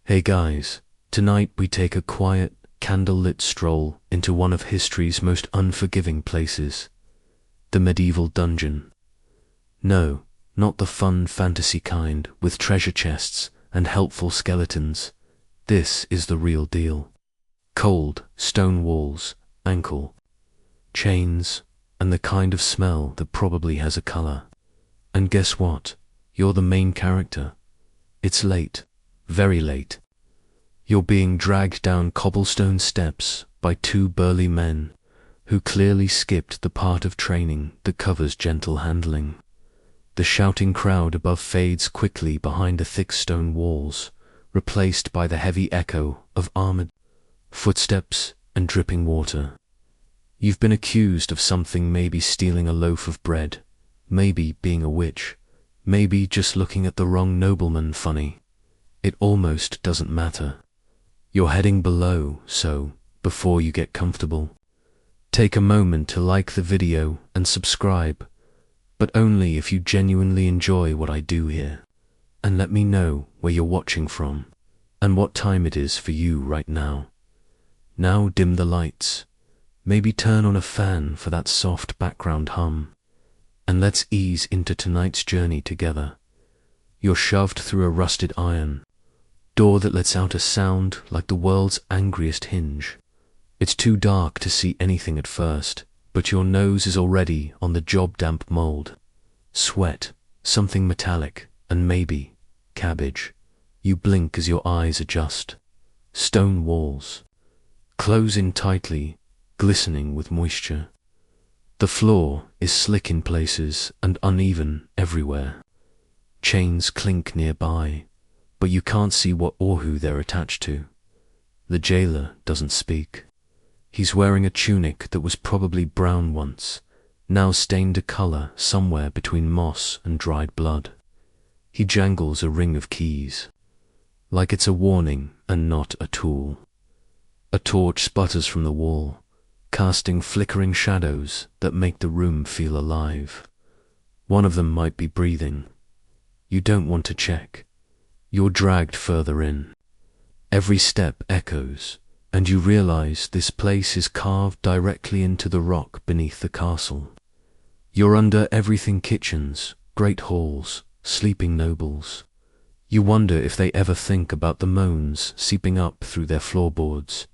Hey guys, tonight we take a quiet, candlelit stroll into one of history's most unforgiving places, the medieval dungeon. No, not the fun fantasy kind with treasure chests and helpful skeletons. This is the real deal. Cold, stone walls, ankle, chains, and the kind of smell that probably has a color. And guess what? You're the main character. It's late, very late. You're being dragged down cobblestone steps by two burly men who clearly skipped the part of training that covers gentle handling. The shouting crowd above fades quickly behind the thick stone walls, replaced by the heavy echo of armored footsteps and dripping water. You've been accused of something, maybe stealing a loaf of bread, maybe being a witch, maybe just looking at the wrong nobleman funny. It almost doesn't matter. You're heading below, so before you get comfortable, take a moment to like the video and subscribe, but only if you genuinely enjoy what I do here. And let me know where you're watching from and what time it is for you right now. Now dim the lights, maybe turn on a fan for that soft background hum, and let's ease into tonight's journey together. You're shoved through a rusted iron door that lets out a sound like the world's angriest hinge. It's too dark to see anything at first, but your nose is already on the job-damp mold. Sweat, something metallic, and maybe cabbage. You blink as your eyes adjust. Stone walls close in tightly, glistening with moisture. The floor is slick in places and uneven everywhere. Chains clink nearby, but you can't see what or who they're attached to. The jailer doesn't speak. He's wearing a tunic that was probably brown once, now stained a color somewhere between moss and dried blood. He jangles a ring of keys, like it's a warning and not a tool. A torch sputters from the wall, casting flickering shadows that make the room feel alive. One of them might be breathing. You don't want to check. You're dragged further in. Every step echoes, and you realize this place is carved directly into the rock beneath the castle. You're under everything: kitchens, great halls, sleeping nobles. You wonder if they ever think about the moans seeping up through their floorboards.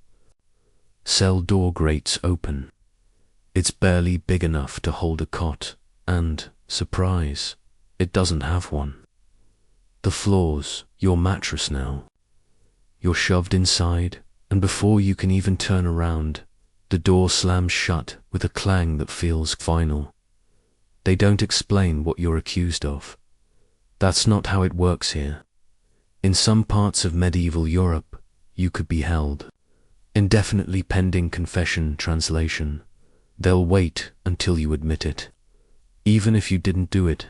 Cell door grates open. It's barely big enough to hold a cot, and, surprise, it doesn't have one. The floor's your mattress now. You're shoved inside, and before you can even turn around, the door slams shut with a clang that feels final. They don't explain what you're accused of. That's not how it works here. In some parts of medieval Europe, you could be held indefinitely pending confession translation. They'll wait until you admit it. Even if you didn't do it,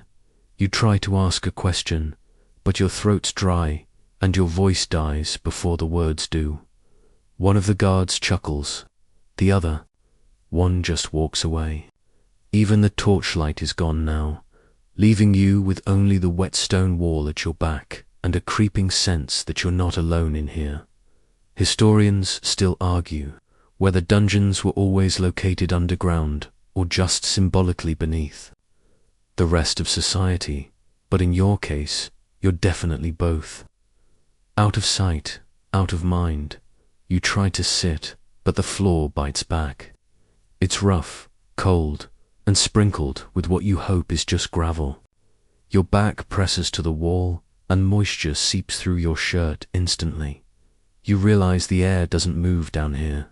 you try to ask a question, but your throat's dry and your voice dies before the words do. One of the guards chuckles, the other, one just walks away. Even the torchlight is gone now, leaving you with only the wet stone wall at your back and a creeping sense that you're not alone in here. Historians still argue whether dungeons were always located underground or just symbolically beneath the rest of society, but in your case, you're definitely both. Out of sight, out of mind, you try to sit, but the floor bites back. It's rough, cold, and sprinkled with what you hope is just gravel. Your back presses to the wall, and moisture seeps through your shirt instantly. You realize the air doesn't move down here,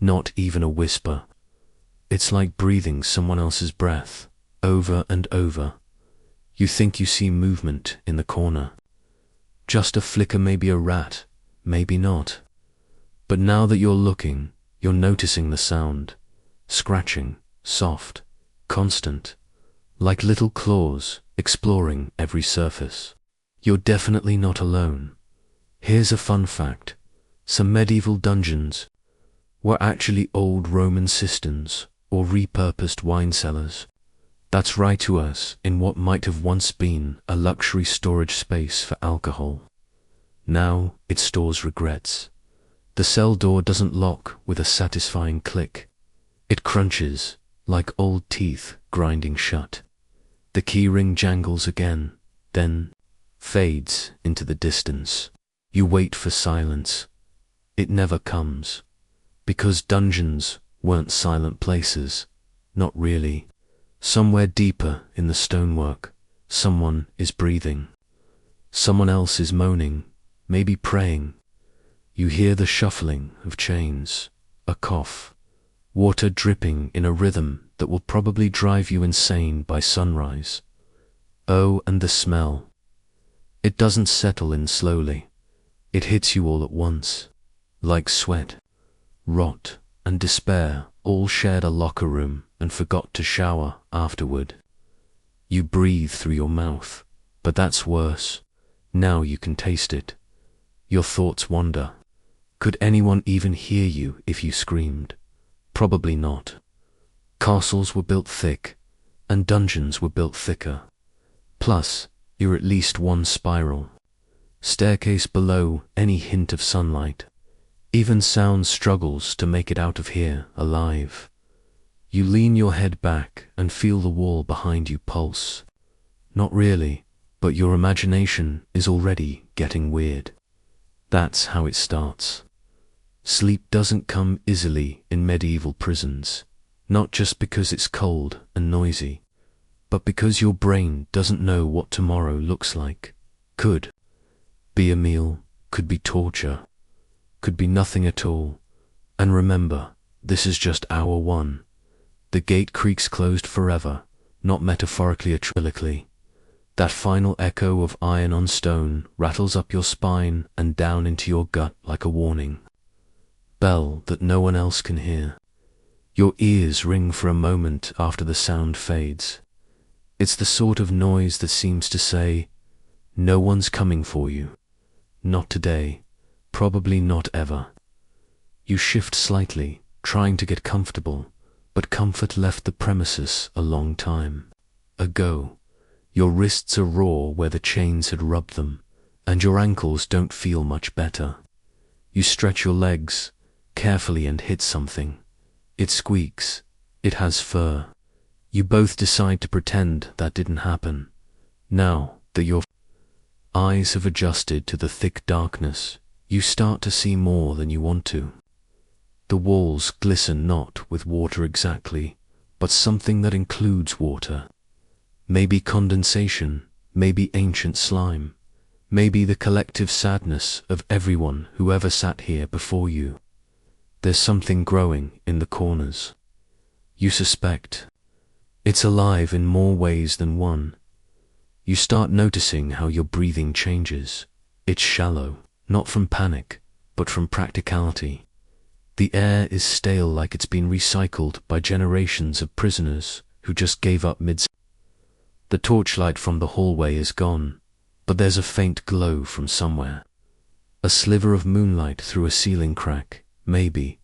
not even a whisper. It's like breathing someone else's breath, over and over. You think you see movement in the corner. Just a flicker, maybe a rat, maybe not. But now that you're looking, you're noticing the sound. Scratching, soft, constant, like little claws exploring every surface. You're definitely not alone. Here's a fun fact. Some medieval dungeons were actually old Roman cisterns or repurposed wine cellars. That's right, to us in what might have once been a luxury storage space for alcohol. Now it stores regrets. The cell door doesn't lock with a satisfying click. It crunches, like old teeth grinding shut. The key ring jangles again, then fades into the distance. You wait for silence. It never comes. Because dungeons weren't silent places. Not really. Somewhere deeper in the stonework, someone is breathing. Someone else is moaning, maybe praying. You hear the shuffling of chains, a cough, water dripping in a rhythm that will probably drive you insane by sunrise. Oh, and the smell. It doesn't settle in slowly. It hits you all at once, like sweat, rot, and despair all shared a locker room and forgot to shower afterward. You breathe through your mouth, but that's worse. Now you can taste it. Your thoughts wander. Could anyone even hear you if you screamed? Probably not. Castles were built thick, and dungeons were built thicker. Plus, you're at least one spiral. Staircase below any hint of sunlight. Even sound struggles to make it out of here alive. You lean your head back and feel the wall behind you pulse. Not really, but your imagination is already getting weird. That's how it starts. Sleep doesn't come easily in medieval prisons, not just because it's cold and noisy, but because your brain doesn't know what tomorrow looks like. Could be a meal, could be torture, could be nothing at all. And remember, this is just hour one. The gate creaks closed forever, not metaphorically or literally. That final echo of iron on stone rattles up your spine and down into your gut like a warning bell that no one else can hear. Your ears ring for a moment after the sound fades. It's the sort of noise that seems to say, no one's coming for you. Not today, probably not ever. You shift slightly, trying to get comfortable, but comfort left the premises a long time ago. Your wrists are raw where the chains had rubbed them, and your ankles don't feel much better. You stretch your legs carefully and hit something. It squeaks. It has fur. You both decide to pretend that didn't happen. Now that your eyes have adjusted to the thick darkness, you start to see more than you want to. The walls glisten not with water exactly, but something that includes water. Maybe condensation, maybe ancient slime, maybe the collective sadness of everyone who ever sat here before you. There's something growing in the corners. You suspect. It's alive in more ways than one. You start noticing how your breathing changes. It's shallow, not from panic, but from practicality. The air is stale like it's been recycled by generations of prisoners who just gave up mid. The torchlight from the hallway is gone, but there's a faint glow from somewhere. A sliver of moonlight through a ceiling crack, maybe,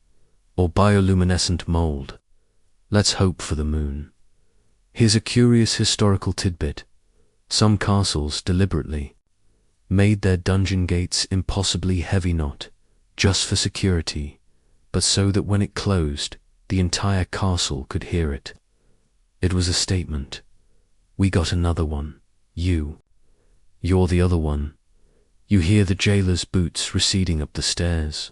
or bioluminescent mold. Let's hope for the moon. Here's a curious historical tidbit. Some castles deliberately made their dungeon gates impossibly heavy, not just for security, but so that when it closed, the entire castle could hear it. It was a statement. We got another one. You're the other one. You hear the jailer's boots receding up the stairs.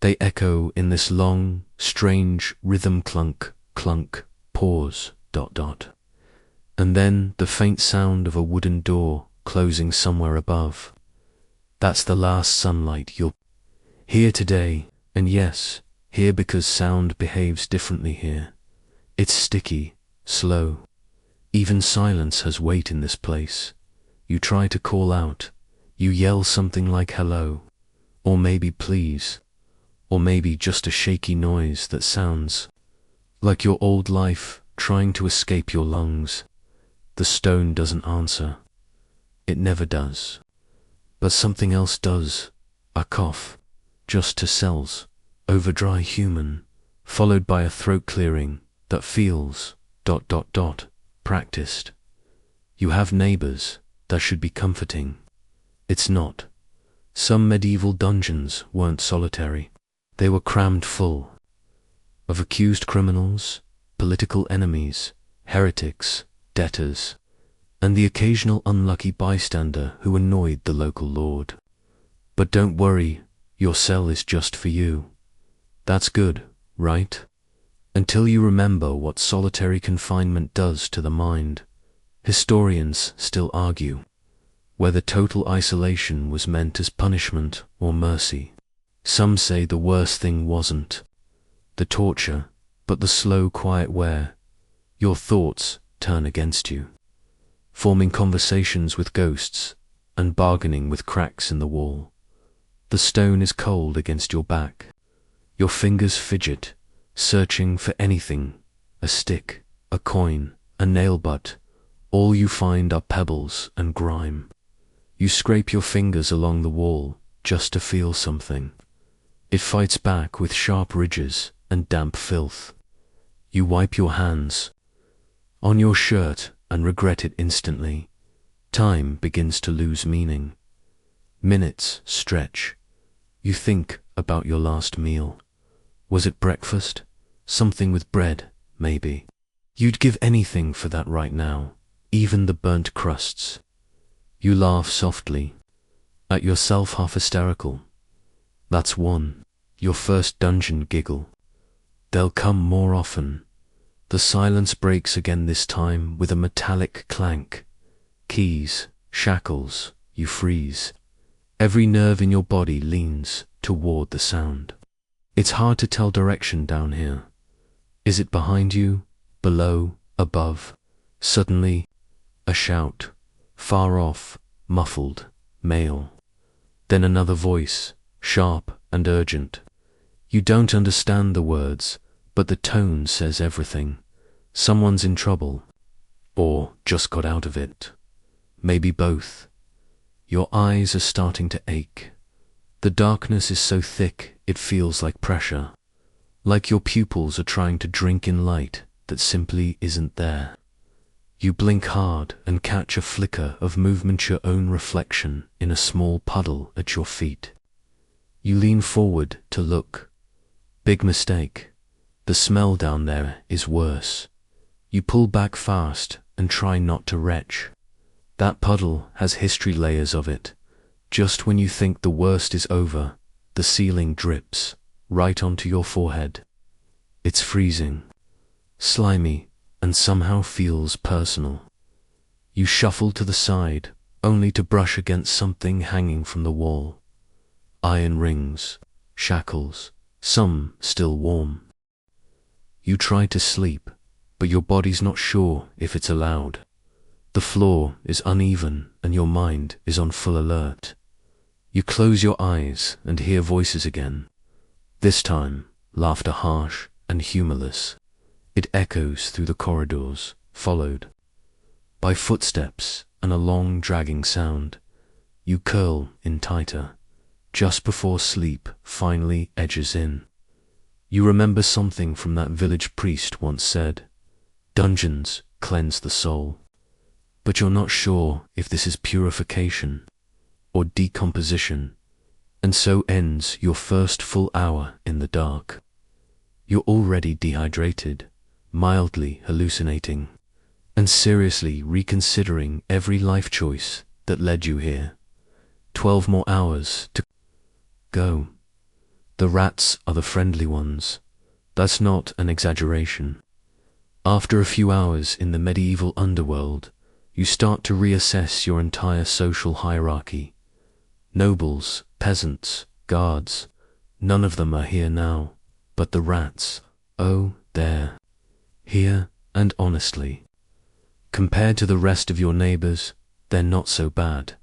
They echo in this long, strange rhythm clunk, clunk, pause, ... And then the faint sound of a wooden door closing somewhere above. That's the last sunlight you'll hear today, and yes, here because sound behaves differently here. It's sticky, slow. Even silence has weight in this place. You try to call out. You yell something like hello, or maybe please, or maybe just a shaky noise that sounds like your old life trying to escape your lungs. The stone doesn't answer. It never does. But something else does. A cough, just to cells, over dry human, followed by a throat clearing that feels ... practiced. You have neighbors. That should be comforting. It's not. Some medieval dungeons weren't solitary. They were crammed full of accused criminals, political enemies, heretics, debtors, and the occasional unlucky bystander who annoyed the local lord. But don't worry, your cell is just for you. That's good, right? Until you remember what solitary confinement does to the mind. Historians still argue whether total isolation was meant as punishment or mercy. Some say the worst thing wasn't the torture, but the slow, quiet wear. Your thoughts turn against you, forming conversations with ghosts and bargaining with cracks in the wall. The stone is cold against your back. Your fingers fidget, searching for anything, a stick, a coin, a nail butt. All you find are pebbles and grime. You scrape your fingers along the wall just to feel something. It fights back with sharp ridges and damp filth. You wipe your hands on your shirt and regret it instantly. Time begins to lose meaning. Minutes stretch. You think about your last meal. Was it breakfast? Something with bread, maybe. You'd give anything for that right now, even the burnt crusts. You laugh softly at yourself, half hysterical. That's one, your first dungeon giggle. They'll come more often. The silence breaks again, this time with a metallic clank. Keys, shackles, you freeze. Every nerve in your body leans toward the sound. It's hard to tell direction down here. Is it behind you, below, above? Suddenly, a shout, far off, muffled, male. Then another voice, sharp and urgent. You don't understand the words, but the tone says everything. Someone's in trouble, or just got out of it. Maybe both. Your eyes are starting to ache. The darkness is so thick it feels like pressure, like your pupils are trying to drink in light that simply isn't there. You blink hard and catch a flicker of movement, your own reflection in a small puddle at your feet. You lean forward to look. Big mistake. The smell down there is worse. You pull back fast and try not to retch. That puddle has history layers of it. Just when you think the worst is over, the ceiling drips right onto your forehead. It's freezing, slimy, and somehow feels personal. You shuffle to the side, only to brush against something hanging from the wall. Iron rings, shackles, some still warm. You try to sleep, but your body's not sure if it's allowed. The floor is uneven and your mind is on full alert. You close your eyes and hear voices again. This time, laughter harsh and humorless. It echoes through the corridors, followed by footsteps and a long dragging sound. You curl in tighter, just before sleep finally edges in. You remember something from that village priest once said, "Dungeons cleanse the soul." But you're not sure if this is purification or decomposition, and so ends your first full hour in the dark. You're already dehydrated, mildly hallucinating, and seriously reconsidering every life choice that led you here. 12 more hours to go. The rats are the friendly ones. That's not an exaggeration. After a few hours in the medieval underworld, you start to reassess your entire social hierarchy. Nobles, peasants, guards, none of them are here now. But the rats, oh, they're here, and honestly, compared to the rest of your neighbors, they're not so bad.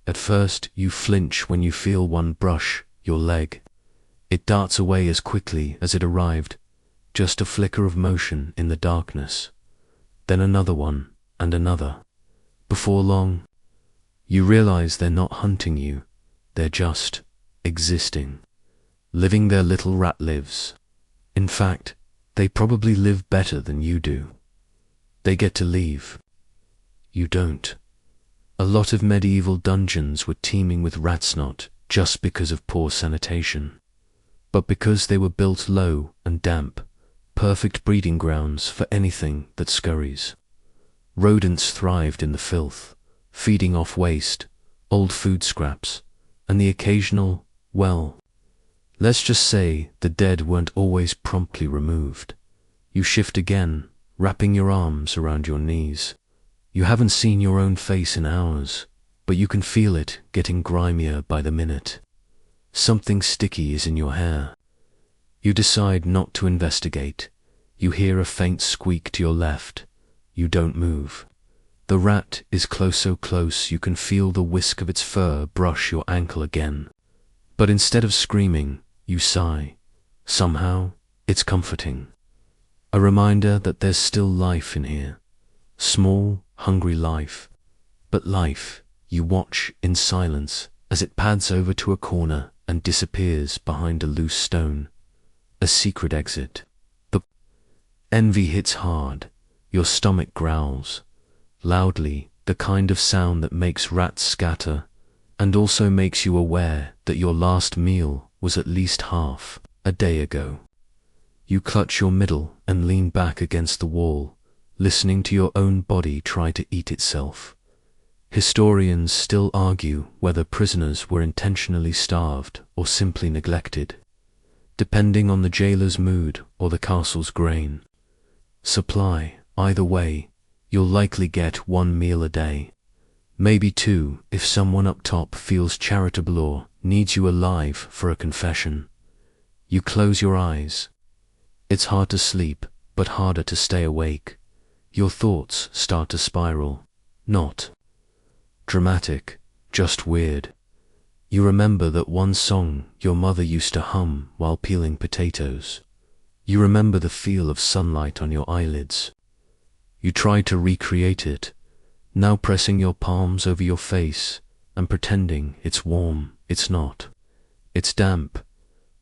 At first, you flinch when you feel one brush your leg. It darts away as quickly as it arrived, just a flicker of motion in the darkness. Then another one, and another. Before long, you realize they're not hunting you, they're just existing, living their little rat lives. In fact, they probably live better than you do. They get to leave. You don't. A lot of medieval dungeons were teeming with rats, not just because of poor sanitation, but because they were built low and damp, perfect breeding grounds for anything that scurries. Rodents thrived in the filth, feeding off waste, old food scraps, and the occasional, well, let's just say the dead weren't always promptly removed. You shift again, wrapping your arms around your knees. You haven't seen your own face in hours, but you can feel it getting grimier by the minute. Something sticky is in your hair. You decide not to investigate. You hear a faint squeak to your left. You don't move. The rat is close, so close you can feel the whisk of its fur brush your ankle again. But instead of screaming, you sigh. Somehow, it's comforting. A reminder that there's still life in here. Small, hungry life. But life you watch in silence as it pads over to a corner and disappears behind a loose stone. A secret exit. The envy hits hard. Your stomach growls. Loudly, the kind of sound that makes rats scatter, and also makes you aware that your last meal was at least half a day ago. You clutch your middle and lean back against the wall, listening to your own body try to eat itself. Historians still argue whether prisoners were intentionally starved or simply neglected, depending on the jailer's mood or the castle's grain supply. Either way, you'll likely get 1 meal a day. Maybe 2 if someone up top feels charitable or needs you alive for a confession. You close your eyes. It's hard to sleep, but harder to stay awake. Your thoughts start to spiral. Not dramatic, just weird. You remember that one song your mother used to hum while peeling potatoes. You remember the feel of sunlight on your eyelids. You try to recreate it, now pressing your palms over your face and pretending it's warm. It's not. It's damp.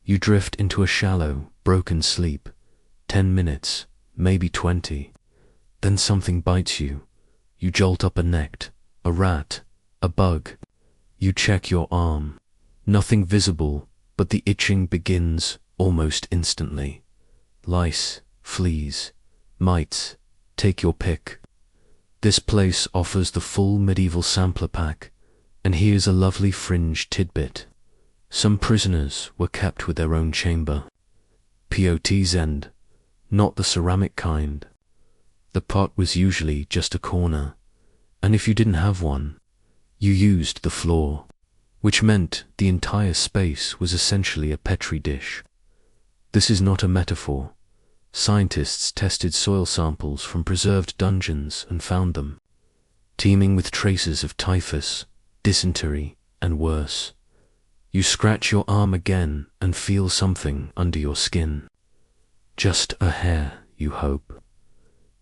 You drift into a shallow, broken sleep. 10 minutes, maybe 20. Then something bites you. You jolt up necked. A rat. A bug. You check your arm. Nothing visible, but the itching begins almost instantly. Lice, fleas, mites. Take your pick. This place offers the full medieval sampler pack, and here's a lovely fringe tidbit. Some prisoners were kept with their own chamber. Pot's end, not the ceramic kind. The pot was usually just a corner, and if you didn't have one, you used the floor, which meant the entire space was essentially a petri dish. This is not a metaphor. Scientists tested soil samples from preserved dungeons and found them teeming with traces of typhus, dysentery, and worse. You scratch your arm again and feel something under your skin. Just a hair, you hope.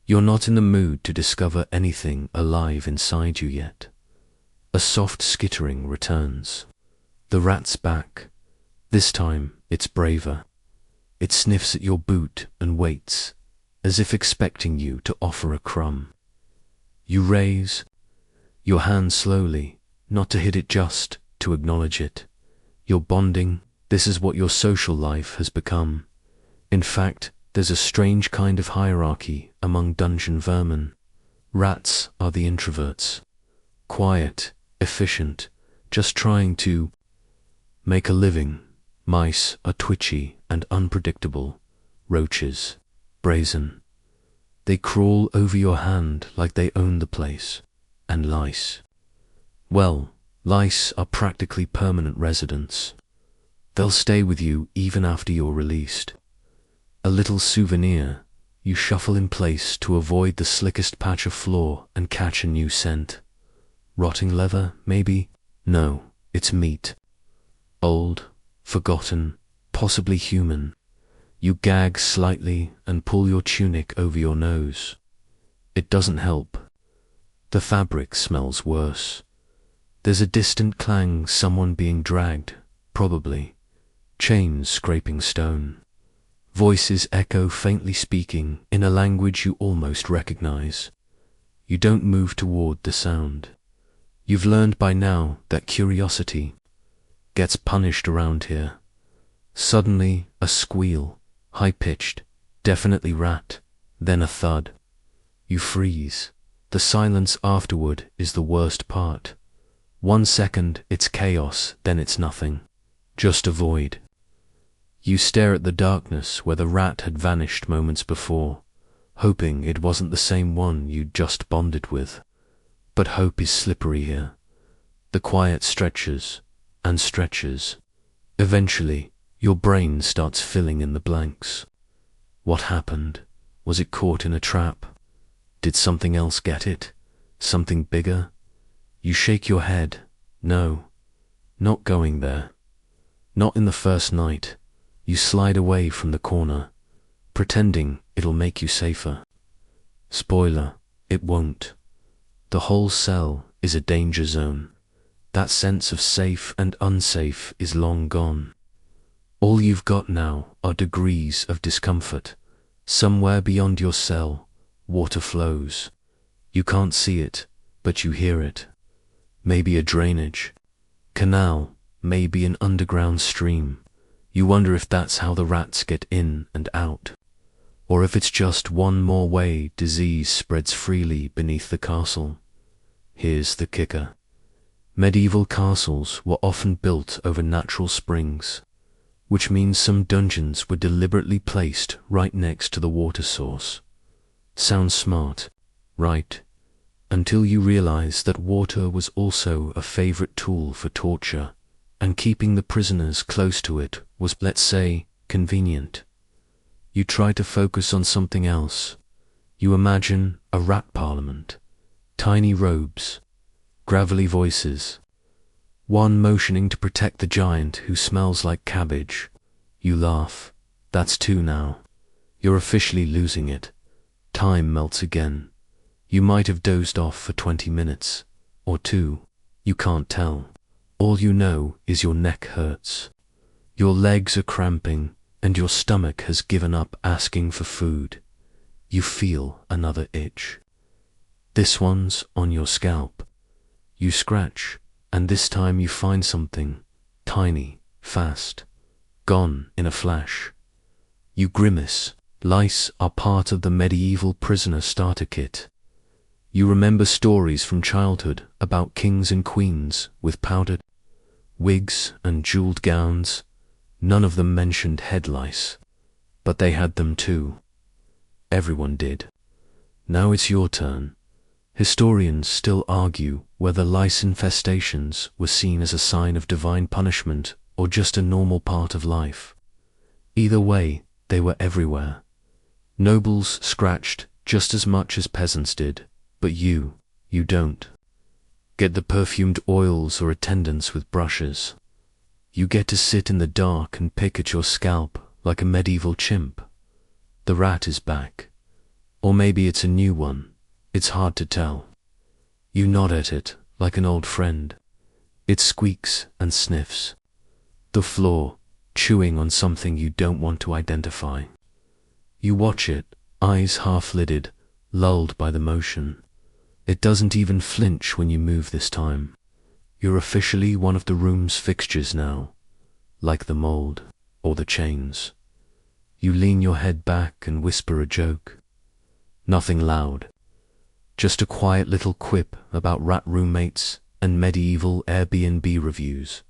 You're not in the mood to discover anything alive inside you yet. A soft skittering returns. The rat's back. This time it's braver. It sniffs at your boot and waits, as if expecting you to offer a crumb. You raise your hand slowly, not to hit it, just to acknowledge it. You're bonding. This is what your social life has become. In fact, there's a strange kind of hierarchy among dungeon vermin. Rats are the introverts. Quiet, efficient, just trying to make a living. Mice are twitchy and unpredictable. Roaches, brazen. They crawl over your hand like they own the place. And lice. Well, lice are practically permanent residents. They'll stay with you even after you're released. A little souvenir, you shuffle in place to avoid the slickest patch of floor and catch a new scent. Rotting leather, maybe? No, it's meat. Old, forgotten, possibly human. You gag slightly and pull your tunic over your nose. It doesn't help. The fabric smells worse. There's a distant clang, someone being dragged, probably. Chains scraping stone. Voices echo faintly, speaking in a language you almost recognize. You don't move toward the sound. You've learned by now that curiosity gets punished around here. Suddenly, a squeal, high-pitched, definitely rat, then a thud. You freeze. The silence afterward is the worst part. 1 second it's chaos, then it's nothing. Just a void. You stare at the darkness where the rat had vanished moments before, hoping it wasn't the same one you'd just bonded with. But hope is slippery here. The quiet stretches and stretches. Eventually, your brain starts filling in the blanks. What happened? Was it caught in a trap? Did something else get it? Something bigger? You shake your head. No, not going there. Not in the first night. You slide away from the corner, pretending it'll make you safer. Spoiler, it won't. The whole cell is a danger zone. That sense of safe and unsafe is long gone. All you've got now are degrees of discomfort. Somewhere beyond your cell, water flows. You can't see it, but you hear it. Maybe a drainage canal, maybe an underground stream. You wonder if that's how the rats get in and out, or if it's just one more way disease spreads freely beneath the castle. Here's the kicker. Medieval castles were often built over natural springs, which means some dungeons were deliberately placed right next to the water source. Sounds smart, right? Until you realize that water was also a favorite tool for torture, and keeping the prisoners close to it was, let's say, convenient. You try to focus on something else. You imagine a rat parliament, tiny robes, gravelly voices, one motioning to protect the giant who smells like cabbage. You laugh. That's two now. You're officially losing it. Time melts again. You might have dozed off for 20 minutes, or 2. You can't tell. All you know is your neck hurts. Your legs are cramping, and your stomach has given up asking for food. You feel another itch. This one's on your scalp. You scratch, and this time you find something tiny, fast, gone in a flash. You grimace. Lice are part of the medieval prisoner starter kit. You remember stories from childhood about kings and queens with powdered wigs and jeweled gowns. None of them mentioned head lice, but they had them too. Everyone did. Now it's your turn. Historians still argue whether lice infestations were seen as a sign of divine punishment or just a normal part of life. Either way, they were everywhere. Nobles scratched just as much as peasants did, but you don't get the perfumed oils or attendants with brushes. You get to sit in the dark and pick at your scalp like a medieval chimp. The rat is back. Or maybe it's a new one. It's hard to tell. You nod at it like an old friend. It squeaks and sniffs. The floor, chewing on something you don't want to identify. You watch it, eyes half-lidded, lulled by the motion. It doesn't even flinch when you move this time. You're officially one of the room's fixtures now, like the mold or the chains. You lean your head back and whisper a joke. Nothing loud. Just a quiet little quip about rat roommates and medieval Airbnb reviews.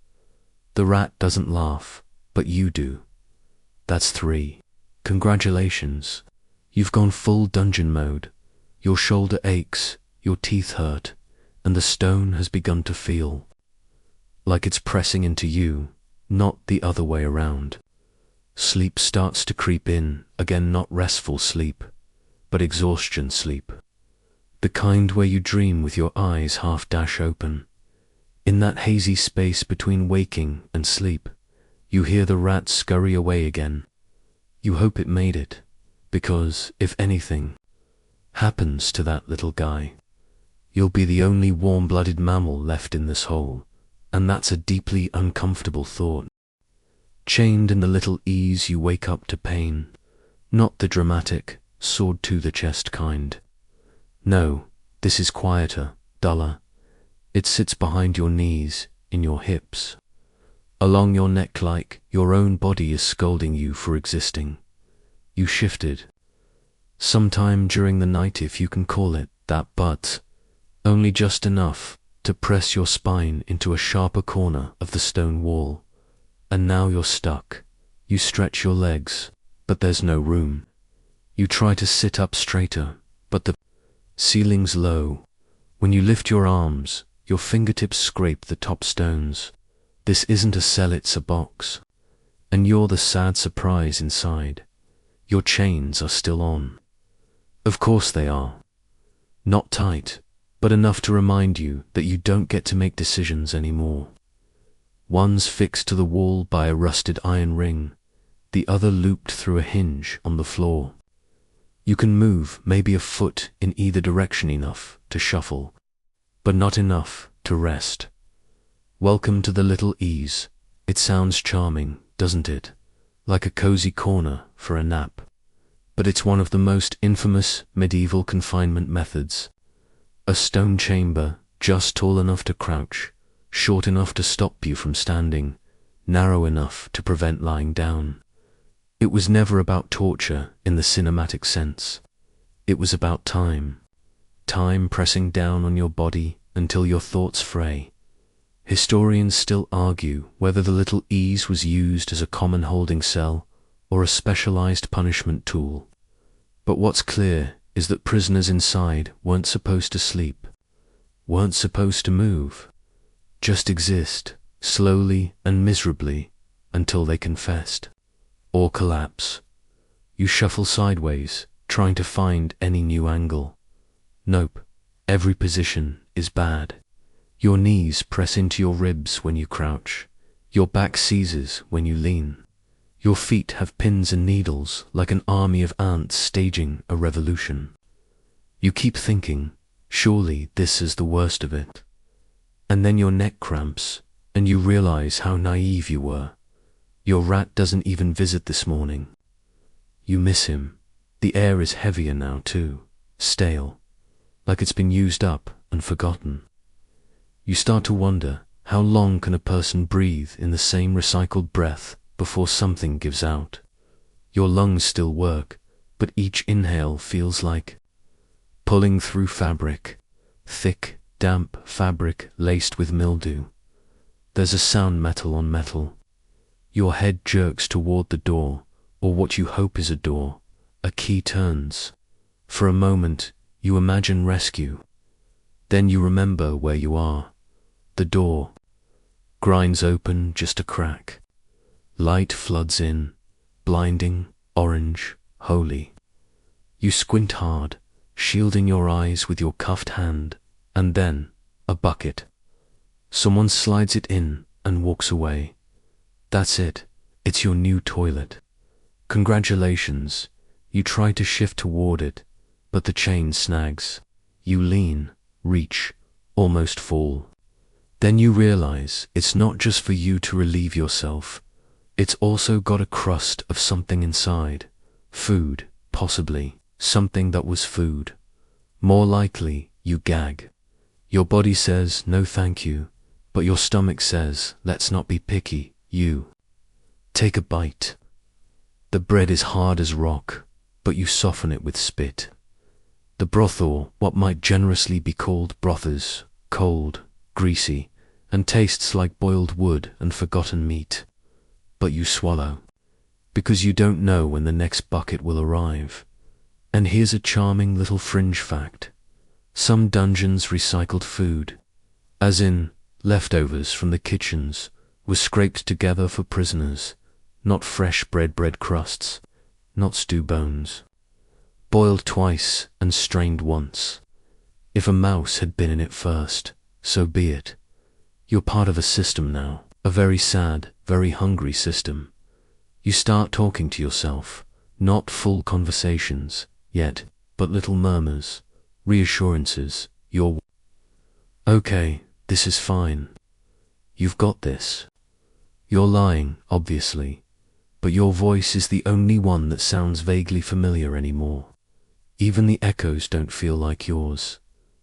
The rat doesn't laugh, but you do. That's 3. Congratulations. You've gone full dungeon mode. Your shoulder aches, your teeth hurt, and the stone has begun to feel like it's pressing into you, not the other way around. Sleep starts to creep in, again not restful sleep, but exhaustion sleep. The kind where you dream with your eyes half dash open. In that hazy space between waking and sleep, you hear the rat scurry away again. You hope it made it, because if anything happens to that little guy, you'll be the only warm-blooded mammal left in this hole, and that's a deeply uncomfortable thought. Chained in the little ease, you wake up to pain, not the dramatic, sword-to-the-chest kind. No, this is quieter, duller. It sits behind your knees, in your hips, along your neck, like your own body is scolding you for existing. You shifted. Sometime during the night, if you can call it that, but only just enough to press your spine into a sharper corner of the stone wall. And now you're stuck. You stretch your legs, but there's no room. You try to sit up straighter, but the ceiling's low. When you lift your arms, your fingertips scrape the top stones. This isn't a cell, it's a box. And you're the sad surprise inside. Your chains are still on. Of course they are. Not tight, but enough to remind you that you don't get to make decisions anymore. One's fixed to the wall by a rusted iron ring, the other looped through a hinge on the floor. You can move maybe a foot in either direction, enough to shuffle, but not enough to rest. Welcome to the little ease. It sounds charming, doesn't it? Like a cozy corner for a nap. But it's one of the most infamous medieval confinement methods. A stone chamber, just tall enough to crouch, short enough to stop you from standing, narrow enough to prevent lying down. It was never about torture in the cinematic sense. It was about time. Time pressing down on your body until your thoughts fray. Historians still argue whether the little ease was used as a common holding cell or a specialized punishment tool. But what's clear is that prisoners inside weren't supposed to sleep, weren't supposed to move, just exist, slowly and miserably, until they confessed. Or collapse. You shuffle sideways, trying to find any new angle. Nope, every position is bad. Your knees press into your ribs when you crouch. Your back seizes when you lean. Your feet have pins and needles like an army of ants staging a revolution. You keep thinking, surely this is the worst of it. And then your neck cramps, and you realize how naive you were. Your rat doesn't even visit this morning. You miss him. The air is heavier now too, stale, like it's been used up and forgotten. You start to wonder, how long can a person breathe in the same recycled breath before something gives out? Your lungs still work, but each inhale feels like pulling through fabric, thick, damp fabric laced with mildew. There's a sound, metal on metal. Your head jerks toward the door, or what you hope is a door. A key turns. For a moment, you imagine rescue. Then you remember where you are. The door grinds open just a crack. Light floods in, blinding, orange, holy. You squint hard, shielding your eyes with your cuffed hand, and then a bucket. Someone slides it in and walks away. That's it. It's your new toilet. Congratulations. You try to shift toward it, but the chain snags. You lean, reach, almost fall. Then you realize it's not just for you to relieve yourself. It's also got a crust of something inside. Food, possibly. Something that was food. More likely, you gag. Your body says, no thank you, but your stomach says, let's not be picky. You take a bite. The bread is hard as rock, but you soften it with spit. The broth, or what might generously be called brothers, cold, greasy, and tastes like boiled wood and forgotten meat. But you swallow, because you don't know when the next bucket will arrive. And here's a charming little fringe fact. Some dungeons recycled food, as in leftovers from the kitchens, was scraped together for prisoners, not fresh bread crusts, not stew bones. Boiled twice and strained once. If a mouse had been in it first, so be it. You're part of a system now, a very sad, very hungry system. You start talking to yourself, not full conversations, yet, but little murmurs, reassurances. You're okay, this is fine. You've got this. You're lying, obviously, but your voice is the only one that sounds vaguely familiar anymore. Even the echoes don't feel like yours.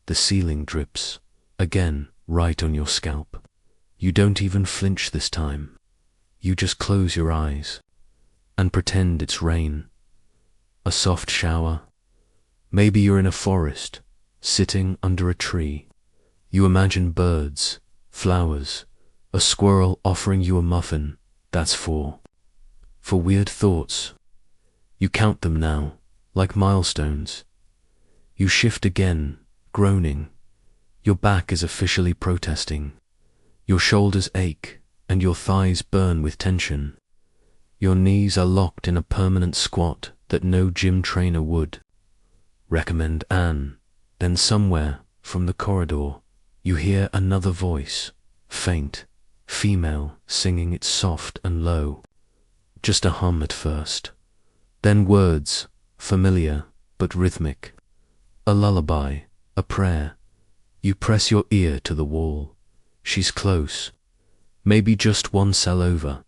The ceiling drips. Again, right on your scalp. You don't even flinch this time. You just close your eyes and pretend it's rain. A soft shower. Maybe you're in a forest, sitting under a tree. You imagine birds, flowers, a squirrel offering you a muffin. That's for weird thoughts. You count them now, like milestones. You shift again, groaning. Your back is officially protesting. Your shoulders ache, and your thighs burn with tension. Your knees are locked in a permanent squat that no gym trainer would recommend. Then somewhere, from the corridor, you hear another voice, faint, female, singing it soft and low. Just a hum at first. Then words, familiar but rhythmic. A lullaby, a prayer. You press your ear to the wall. She's close. Maybe just one cell over.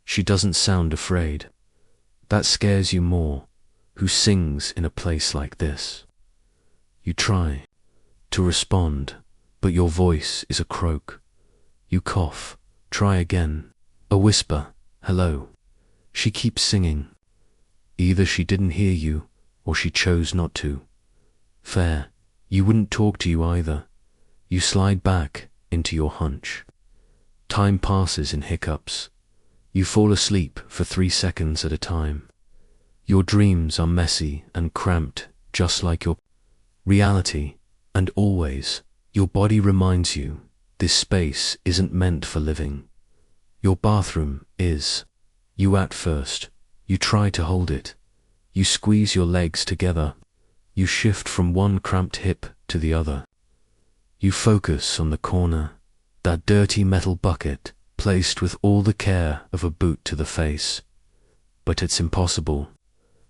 She doesn't sound afraid. That scares you more. Who sings in a place like this? You try to respond, but your voice is a croak. You cough. Try again. A whisper. Hello. She keeps singing. Either she didn't hear you, or she chose not to. Fair. You wouldn't talk to you either. You slide back into your hunch. Time passes in hiccups. You fall asleep for 3 seconds at a time. Your dreams are messy and cramped, just like your reality, and always, your body reminds you, this space isn't meant for living. Your bathroom is. You at first. You try to hold it. You squeeze your legs together. You shift from one cramped hip to the other. You focus on the corner, that dirty metal bucket placed with all the care of a boot to the face. But it's impossible.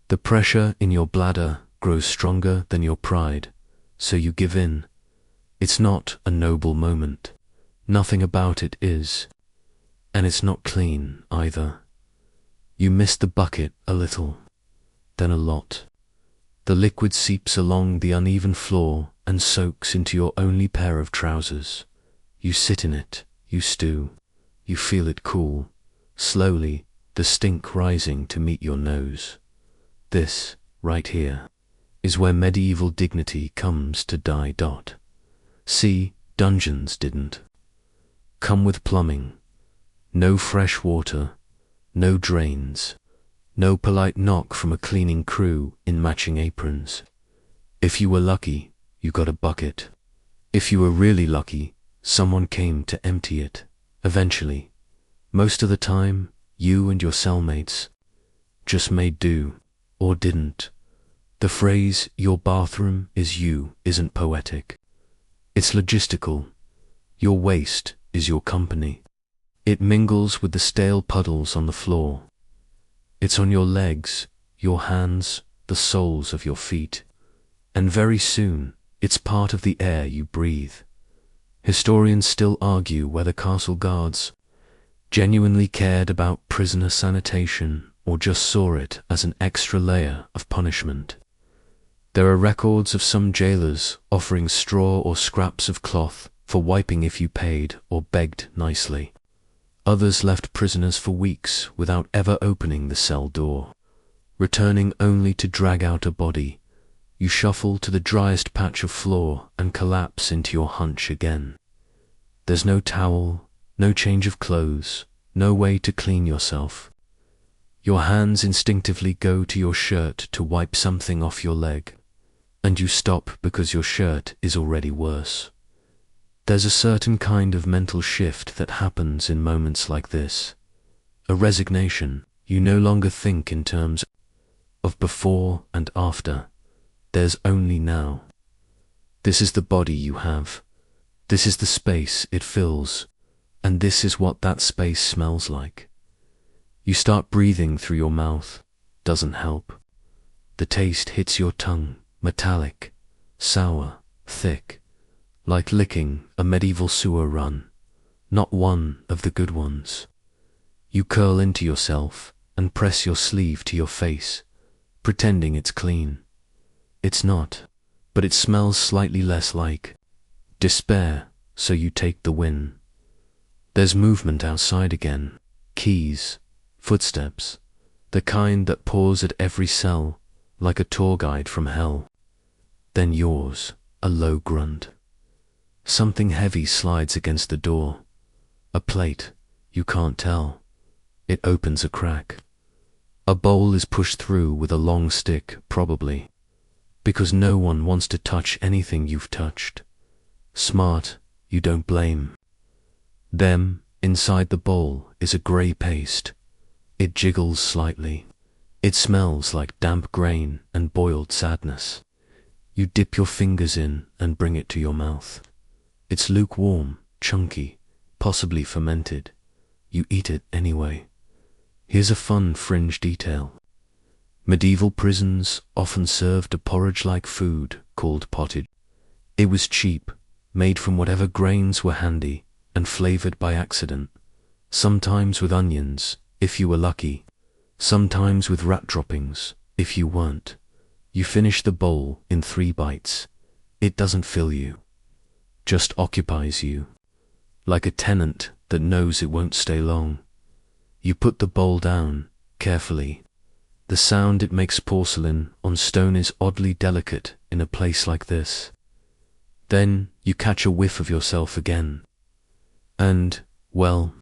The pressure in your bladder grows stronger than your pride, so you give in. It's not a noble moment. Nothing about it is. And it's not clean either. You miss the bucket a little, then a lot. The liquid seeps along the uneven floor and soaks into your only pair of trousers. You sit in it, you stew, you feel it cool, slowly, the stink rising to meet your nose. This, right here, is where medieval dignity comes to die. See, dungeons didn't come with plumbing. No fresh water, no drains, no polite knock from a cleaning crew in matching aprons. If you were lucky, you got a bucket. If you were really lucky, someone came to empty it, eventually. Most of the time, you and your cellmates just made do, or didn't. The phrase, your bathroom is you, isn't poetic. It's logistical. Your waste is your company. It mingles with the stale puddles on the floor. It's on your legs, your hands, the soles of your feet. And very soon, it's part of the air you breathe. Historians still argue whether castle guards genuinely cared about prisoner sanitation or just saw it as an extra layer of punishment. There are records of some jailers offering straw or scraps of cloth for wiping if you paid or begged nicely. Others left prisoners for weeks without ever opening the cell door, returning only to drag out a body. You shuffle to the driest patch of floor and collapse into your hunch again. There's no towel, no change of clothes, no way to clean yourself. Your hands instinctively go to your shirt to wipe something off your leg, and you stop because your shirt is already worse. There's a certain kind of mental shift that happens in moments like this. A resignation. You no longer think in terms of before and after. There's only now. This is the body you have. This is the space it fills. And this is what that space smells like. You start breathing through your mouth. Doesn't help. The taste hits your tongue, metallic, sour, thick, like licking a medieval sewer run, not one of the good ones. You curl into yourself and press your sleeve to your face, pretending it's clean. It's not, but it smells slightly less like despair so you take the win. There's movement outside again. Keys, footsteps, the kind that paws at every cell, like a tour guide from hell. Then yours, a low grunt. Something heavy slides against the door. A plate, you can't tell. It opens a crack. A bowl is pushed through with a long stick, probably, because no one wants to touch anything you've touched. Smart, you don't blame. Them, inside the bowl, is a grey paste. It jiggles slightly. It smells like damp grain and boiled sadness. You dip your fingers in and bring it to your mouth. It's lukewarm, chunky, possibly fermented. You eat it anyway. Here's a fun fringe detail. Medieval prisons often served a porridge-like food called pottage. It was cheap, made from whatever grains were handy, and flavoured by accident, sometimes with onions, if you were lucky, sometimes with rat droppings, if you weren't. You finish the bowl in 3 bites. It doesn't fill you, just occupies you, like a tenant that knows it won't stay long. You put the bowl down, carefully. The sound it makes porcelain on stone is oddly delicate in a place like this. Then you catch a whiff of yourself again. And, well,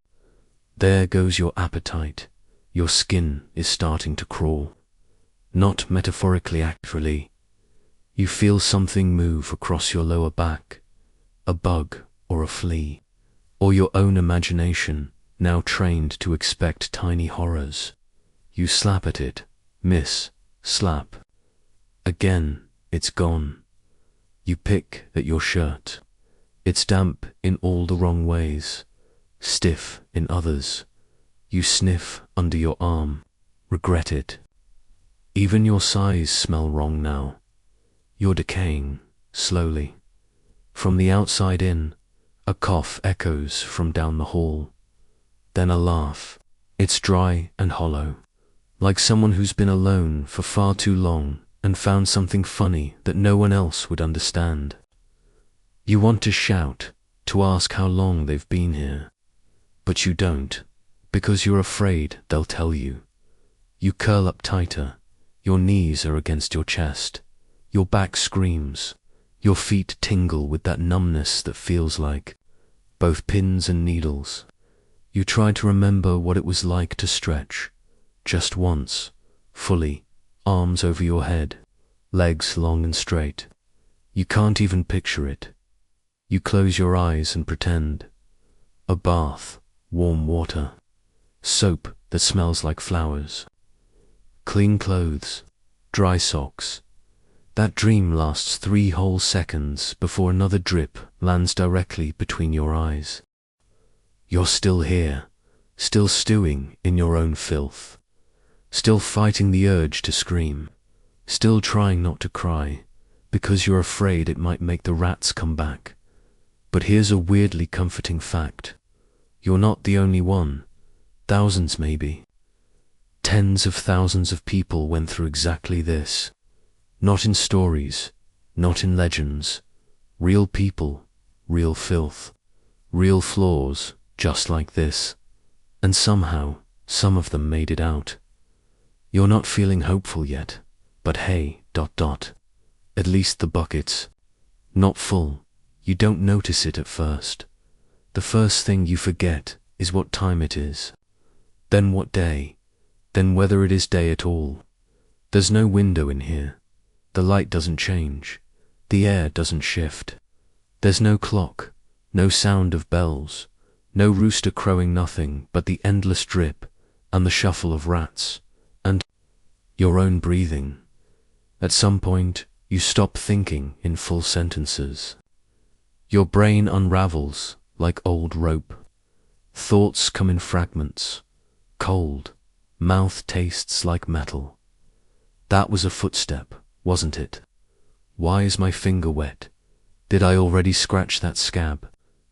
there goes your appetite. Your skin is starting to crawl. Not metaphorically, actually. You feel something move across your lower back. A bug or a flea. Or your own imagination, now trained to expect tiny horrors. You slap at it. Miss. Slap. Again, it's gone. You pick at your shirt. It's damp in all the wrong ways, stiff in others. You sniff under your arm, regret it. Even your sighs smell wrong now. You're decaying, slowly. From the outside in, a cough echoes from down the hall. Then a laugh. It's dry and hollow, like someone who's been alone for far too long and found something funny that no one else would understand. You want to shout, to ask how long they've been here, but you don't, because you're afraid they'll tell you. You curl up tighter, your knees are against your chest, your back screams, your feet tingle with that numbness that feels like both pins and needles. You try to remember what it was like to stretch, just once, fully, arms over your head, legs long and straight. You can't even picture it. You close your eyes and pretend. A bath, warm water, soap that smells like flowers, clean clothes, dry socks. That dream lasts 3 whole seconds before another drip lands directly between your eyes. You're still here, still stewing in your own filth, still fighting the urge to scream, still trying not to cry, because you're afraid it might make the rats come back. But here's a weirdly comforting fact. You're not the only one. Thousands maybe. Tens of thousands of people went through exactly this. Not in stories, not in legends. Real people, real filth, real flaws, just like this. And somehow, some of them made it out. You're not feeling hopeful yet, but hey, ... At least the bucket's not full. You don't notice it at first. The first thing you forget is what time it is. Then what day. Then whether it is day at all. There's no window in here. The light doesn't change. The air doesn't shift. There's no clock, no sound of bells, no rooster crowing, nothing but the endless drip and the shuffle of rats and your own breathing. At some point, you stop thinking in full sentences. Your brain unravels like old rope. Thoughts come in fragments. Cold. Mouth tastes like metal. That was a footstep, wasn't it? Why is my finger wet? Did I already scratch that scab?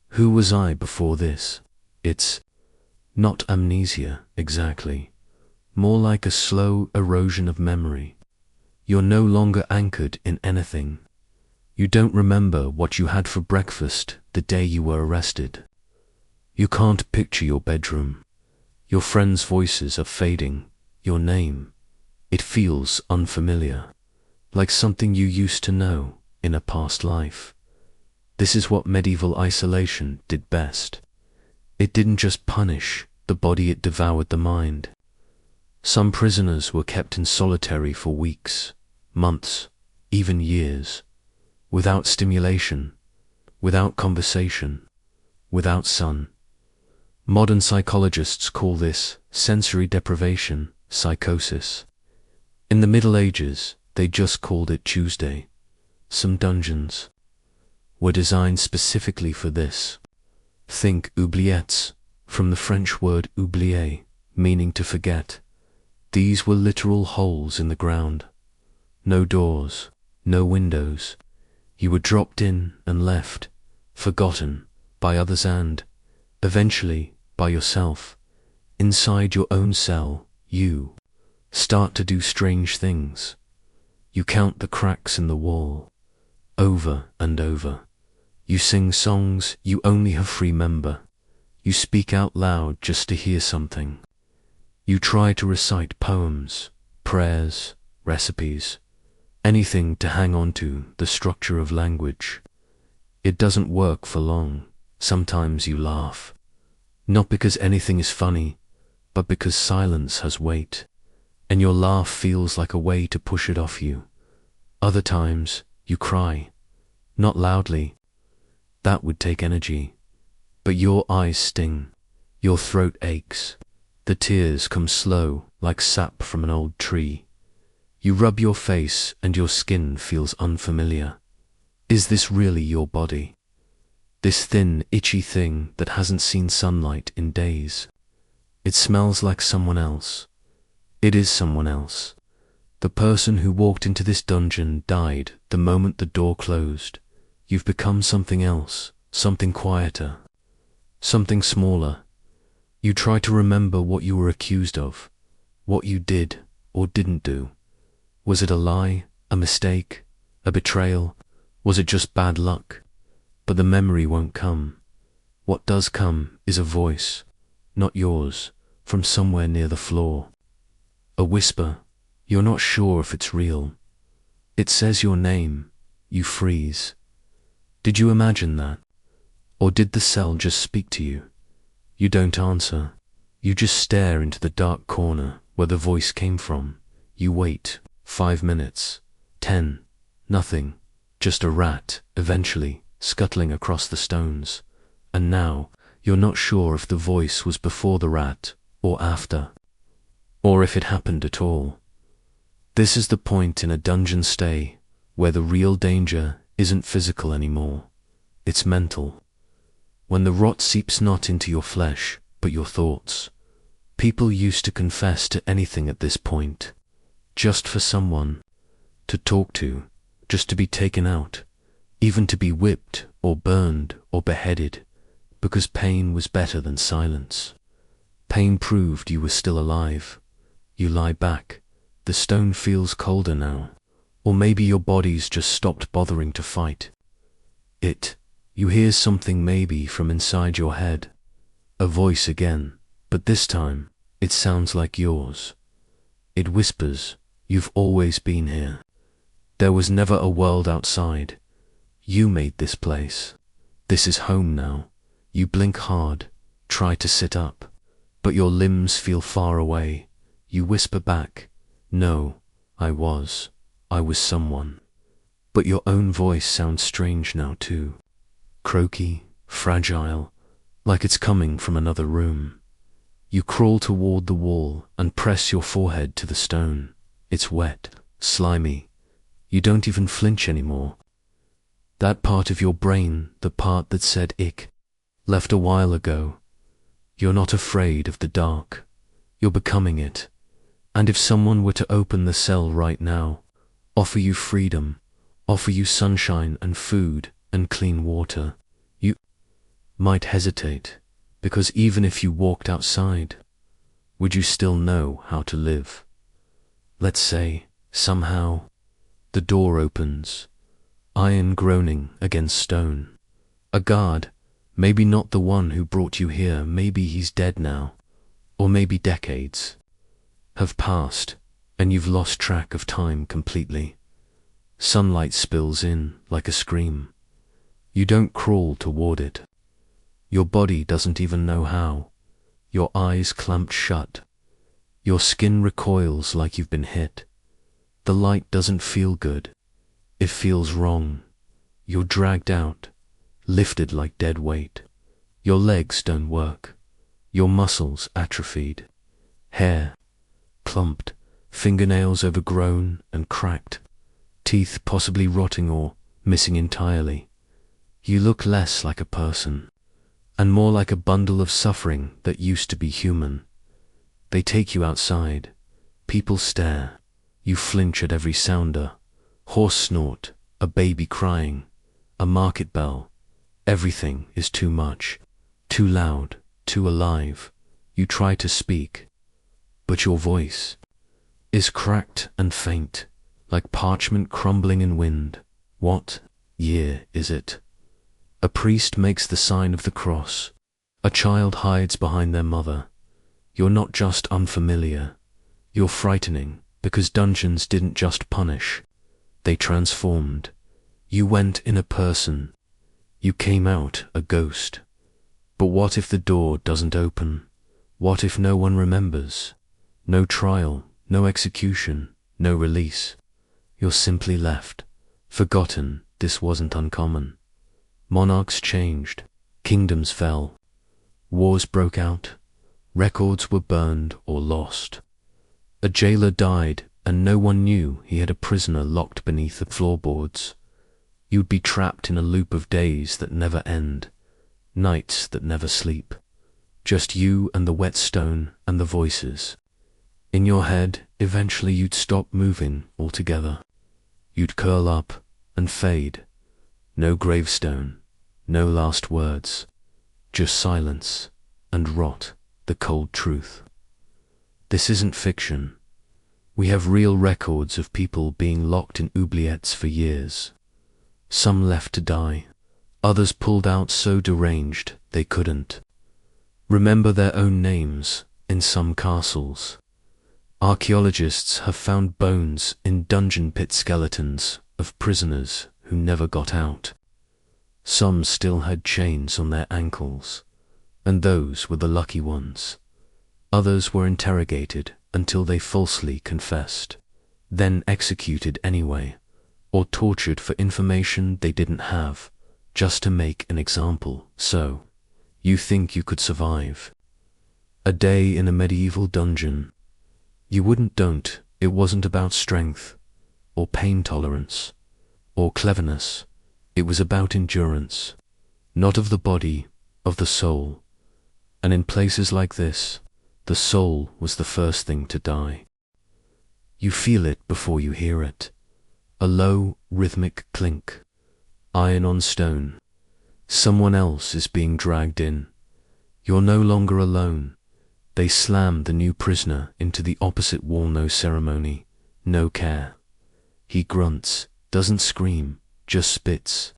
Who was I before this? It's not amnesia, exactly. More like a slow erosion of memory. You're no longer anchored in anything. You don't remember what you had for breakfast the day you were arrested. You can't picture your bedroom. Your friends' voices are fading. Your name, it feels unfamiliar, like something you used to know in a past life. This is what medieval isolation did best. It didn't just punish the body, it devoured the mind. Some prisoners were kept in solitary for weeks, months, even years, without stimulation, without conversation, without sun. Modern psychologists call this sensory deprivation, psychosis. In the Middle Ages, they just called it Tuesday. Some dungeons were designed specifically for this. Think oubliettes, from the French word oublier, meaning to forget. These were literal holes in the ground. No doors, no windows. You were dropped in and left, forgotten by others and, eventually, by yourself. Inside your own cell, you start to do strange things. You count the cracks in the wall, over and over. You sing songs you only half remember. You speak out loud just to hear something. You try to recite poems, prayers, recipes, anything to hang on to the structure of language. It doesn't work for long. Sometimes you laugh. Not because anything is funny, but because silence has weight, and your laugh feels like a way to push it off you. Other times, you cry. Not loudly. That would take energy. But your eyes sting. Your throat aches. The tears come slow, like sap from an old tree. You rub your face and your skin feels unfamiliar. Is this really your body? This thin, itchy thing that hasn't seen sunlight in days. It smells like someone else. It is someone else. The person who walked into this dungeon died the moment the door closed. You've become something else, something quieter, something smaller. You try to remember what you were accused of, what you did or didn't do. Was it a lie, a mistake, a betrayal? Was it just bad luck? But the memory won't come. What does come is a voice, not yours, from somewhere near the floor. A whisper, you're not sure if it's real. It says your name, you freeze. Did you imagine that? Or did the cell just speak to you? You don't answer. You just stare into the dark corner where the voice came from. You wait, 5 minutes, 10, nothing, just a rat, eventually, scuttling across the stones. And now, you're not sure if the voice was before the rat, or after, or if it happened at all. This is the point in a dungeon stay where the real danger isn't physical anymore. It's mental. When the rot seeps not into your flesh, but your thoughts. People used to confess to anything at this point, just for someone to talk to, just to be taken out, even to be whipped or burned or beheaded, because pain was better than silence. Pain proved you were still alive. You lie back. The stone feels colder now. Or maybe your body's just stopped bothering to fight. You hear something maybe from inside your head. A voice again, but this time, it sounds like yours. It whispers, you've always been here. There was never a world outside. You made this place. This is home now. You blink hard, try to sit up, but your limbs feel far away. You whisper back, no, I was someone. But your own voice sounds strange now too. Croaky, fragile, like it's coming from another room. You crawl toward the wall and press your forehead to the stone. It's wet, slimy. You don't even flinch anymore. That part of your brain, the part that said ick, left a while ago. You're not afraid of the dark. You're becoming it. And if someone were to open the cell right now, offer you freedom, offer you sunshine and food and clean water, you might hesitate, because even if you walked outside, would you still know how to live? Let's say, somehow, the door opens. iron groaning against stone. A guard, maybe not the one who brought you here, maybe he's dead now, or maybe decades have passed, and you've lost track of time completely. Sunlight spills in like a scream. You don't crawl toward it. Your body doesn't even know how. Your eyes clamped shut. Your skin recoils like you've been hit. The light doesn't feel good. It feels wrong. You're dragged out, lifted like dead weight. Your legs don't work. Your muscles atrophied. Hair clumped, fingernails overgrown and cracked, teeth possibly rotting or missing entirely. You look less like a person, and more like a bundle of suffering that used to be human. They take you outside. People stare. You flinch at every sounder. Horse snort, a baby crying, a market bell. Everything is too much, too loud, too alive. You try to speak, but your voice is cracked and faint, like parchment crumbling in wind. What year is it? A priest makes the sign of the cross. A child hides behind their mother. You're not just unfamiliar. You're frightening, because dungeons didn't just punish. They transformed. You went in a person. You came out a ghost. But what if the door doesn't open? What if no one remembers? No trial, no execution, no release. You're simply left, forgotten. This wasn't uncommon. Monarchs changed, kingdoms fell, wars broke out, records were burned or lost. A jailer died, and no one knew he had a prisoner locked beneath the floorboards. You'd be trapped in a loop of days that never end, nights that never sleep. Just you and the wet stone and the voices. In your head, eventually you'd stop moving altogether. You'd curl up and fade. No gravestone, no last words, just silence and rot, the cold truth. This isn't fiction. We have real records of people being locked in oubliettes for years. Some left to die, others pulled out so deranged they couldn't remember their own names in some castles. Archaeologists have found bones in dungeon pit skeletons of prisoners who never got out. Some still had chains on their ankles, and those were the lucky ones. Others were interrogated until they falsely confessed, then executed anyway, or tortured for information they didn't have, just to make an example. So, you think you could survive a day in a medieval dungeon? You wouldn't. Don't. It wasn't about strength, or pain tolerance, or cleverness. It was about endurance, not of the body, of the soul. And in places like this, the soul was the first thing to die. You feel it before you hear it. A low, rhythmic clink. Iron on stone. Someone else is being dragged in. You're no longer alone. They slam the new prisoner into the opposite wall. No ceremony, no care. He grunts, doesn't scream, just spits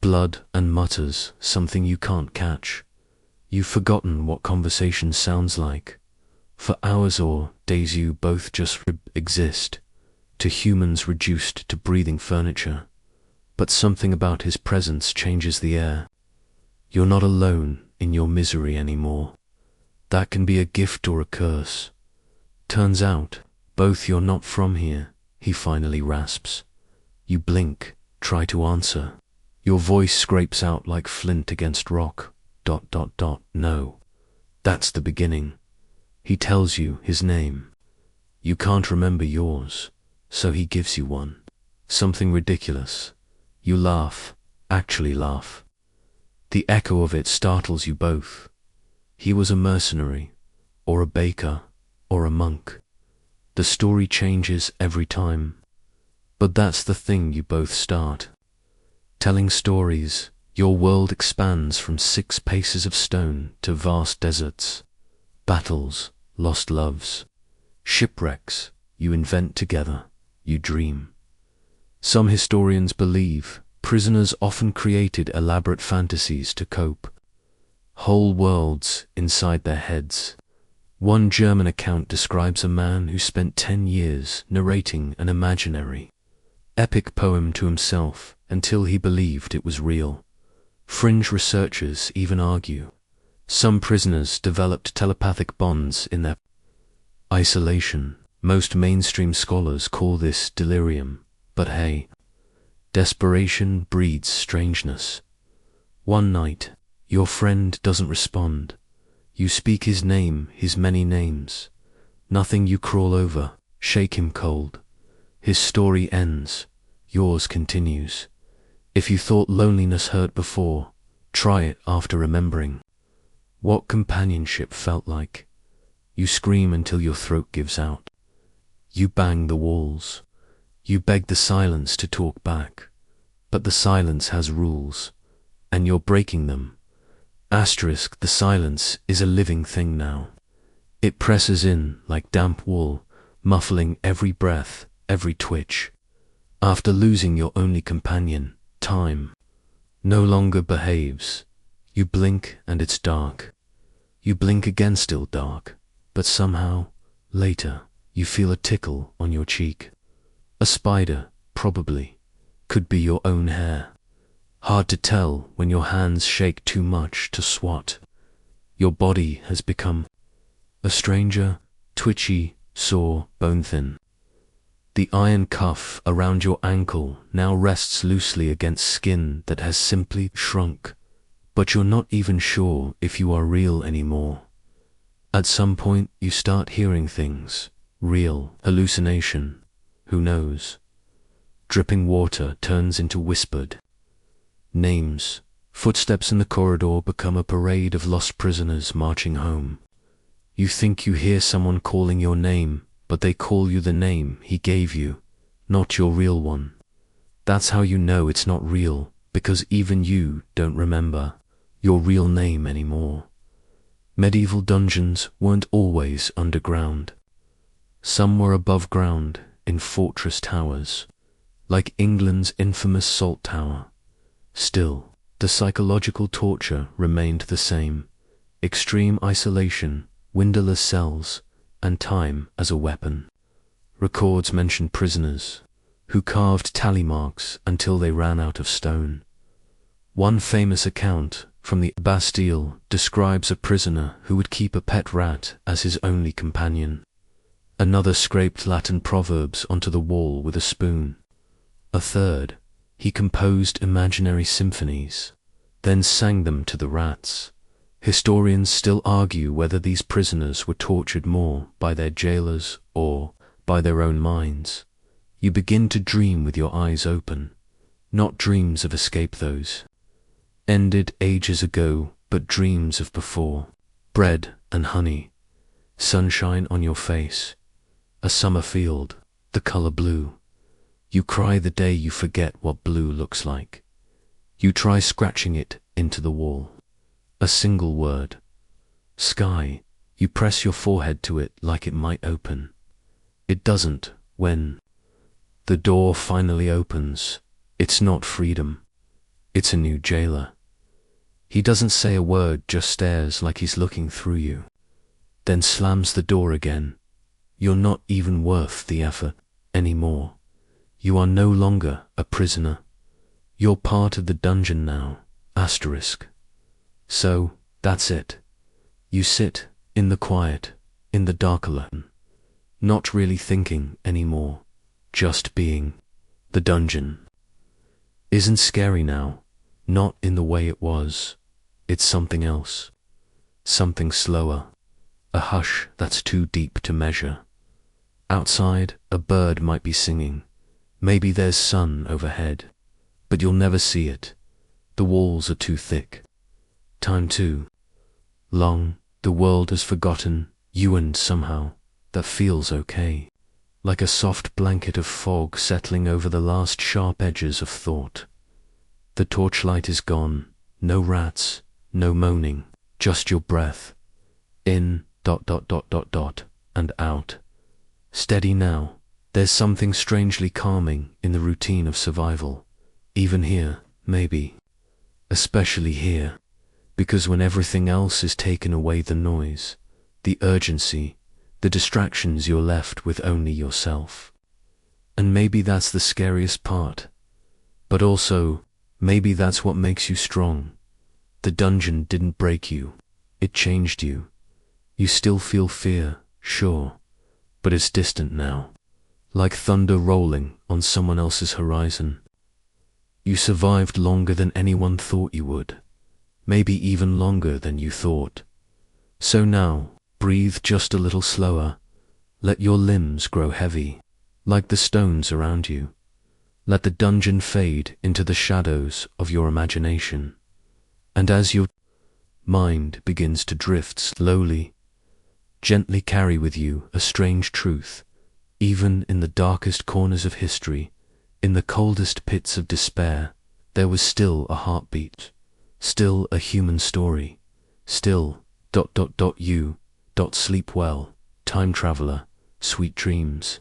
blood and mutters something you can't catch. You've forgotten what conversation sounds like. For hours or days you both just exist, to humans reduced to breathing furniture. But something about his presence changes the air. You're not alone in your misery anymore. That can be a gift or a curse. Turns out, both. You're not from here, he finally rasps. You blink, try to answer. Your voice scrapes out like flint against rock. ... No. That's the beginning. He tells you his name. You can't remember yours, so he gives you one. Something ridiculous. You laugh, actually laugh. The echo of it startles you both. He was a mercenary, or a baker, or a monk. The story changes every time. But that's the thing, you both start telling stories. Your world expands from 6 paces of stone to vast deserts. Battles, lost loves, shipwrecks. You invent together, you dream. Some historians believe prisoners often created elaborate fantasies to cope, whole worlds inside their heads. One German account describes a man who spent 10 years narrating an imaginary, epic poem to himself until he believed it was real. Fringe researchers even argue some prisoners developed telepathic bonds in their isolation. Most mainstream scholars call this delirium, but hey, desperation breeds strangeness. One night, your friend doesn't respond. You speak his name, his many names. Nothing, you crawl over, shake him cold. His story ends, yours continues. If you thought loneliness hurt before, try it after remembering what companionship felt like. You scream until your throat gives out. You bang the walls. You beg the silence to talk back. But the silence has rules, and you're breaking them. Asterisk, the silence is a living thing now. It presses in like damp wool, muffling every breath, every twitch. After losing your only companion, time no longer behaves. You blink and it's dark. You blink again, still dark. But somehow, later, you feel a tickle on your cheek. A spider, probably. Could be your own hair. Hard to tell when your hands shake too much to swat. Your body has become a stranger, twitchy, sore, bone-thin. The iron cuff around your ankle now rests loosely against skin that has simply shrunk, but you're not even sure if you are real anymore. At some point you start hearing things. Real, hallucination, who knows? Dripping water turns into whispered names. Footsteps in the corridor become a parade of lost prisoners marching home. You think you hear someone calling your name, but they call you the name he gave you, not your real one. That's how you know it's not real, because even you don't remember your real name anymore. Medieval dungeons weren't always underground. Some were above ground in fortress towers, like England's infamous Salt Tower. Still, the psychological torture remained the same: extreme isolation, windowless cells, and time as a weapon. Records mention prisoners who carved tally marks until they ran out of stone. One famous account from the Bastille describes a prisoner who would keep a pet rat as his only companion. Another scraped Latin proverbs onto the wall with a spoon. A third, he composed imaginary symphonies, then sang them to the rats. Historians still argue whether these prisoners were tortured more by their jailers or by their own minds. You begin to dream with your eyes open, not dreams of escape those ended ages ago, but dreams of before. Bread and honey, sunshine on your face, a summer field, the color blue. You cry the day you forget what blue looks like. You try scratching it into the wall. A single word. Sky. You press your forehead to it like it might open. It doesn't. When the door finally opens, it's not freedom. It's a new jailer. He doesn't say a word, just stares like he's looking through you. Then slams the door again. You're not even worth the effort anymore. You are no longer a prisoner. You're part of the dungeon now. Asterisk. So, that's it. You sit in the quiet, in the dark alone, not really thinking anymore, just being. The dungeon isn't scary now, not in the way it was. It's something else, something slower, a hush that's too deep to measure. Outside, a bird might be singing. Maybe there's sun overhead, but you'll never see it. The walls are too thick. Time too long. The world has forgotten you, and somehow that feels okay. Like a soft blanket of fog settling over the last sharp edges of thought. The torchlight is gone. No rats, no moaning, just your breath. In, ... and out. Steady now, There's something strangely calming in the routine of survival, even here, maybe. Especially here, because when everything else is taken away, the noise, the urgency, the distractions, you're left with only yourself. And maybe that's the scariest part. But also, maybe that's what makes you strong. The dungeon didn't break you, it changed you. You still feel fear, sure, but it's distant now, like thunder rolling on someone else's horizon. You survived longer than anyone thought you would, maybe even longer than you thought. So now, breathe just a little slower. Let your limbs grow heavy, like the stones around you. Let the dungeon fade into the shadows of your imagination. And as your mind begins to drift slowly, gently carry with you a strange truth. Even in the darkest corners of history, in the coldest pits of despair, there was still a heartbeat, still a human story, still ... you. Sleep well, time traveler, sweet dreams.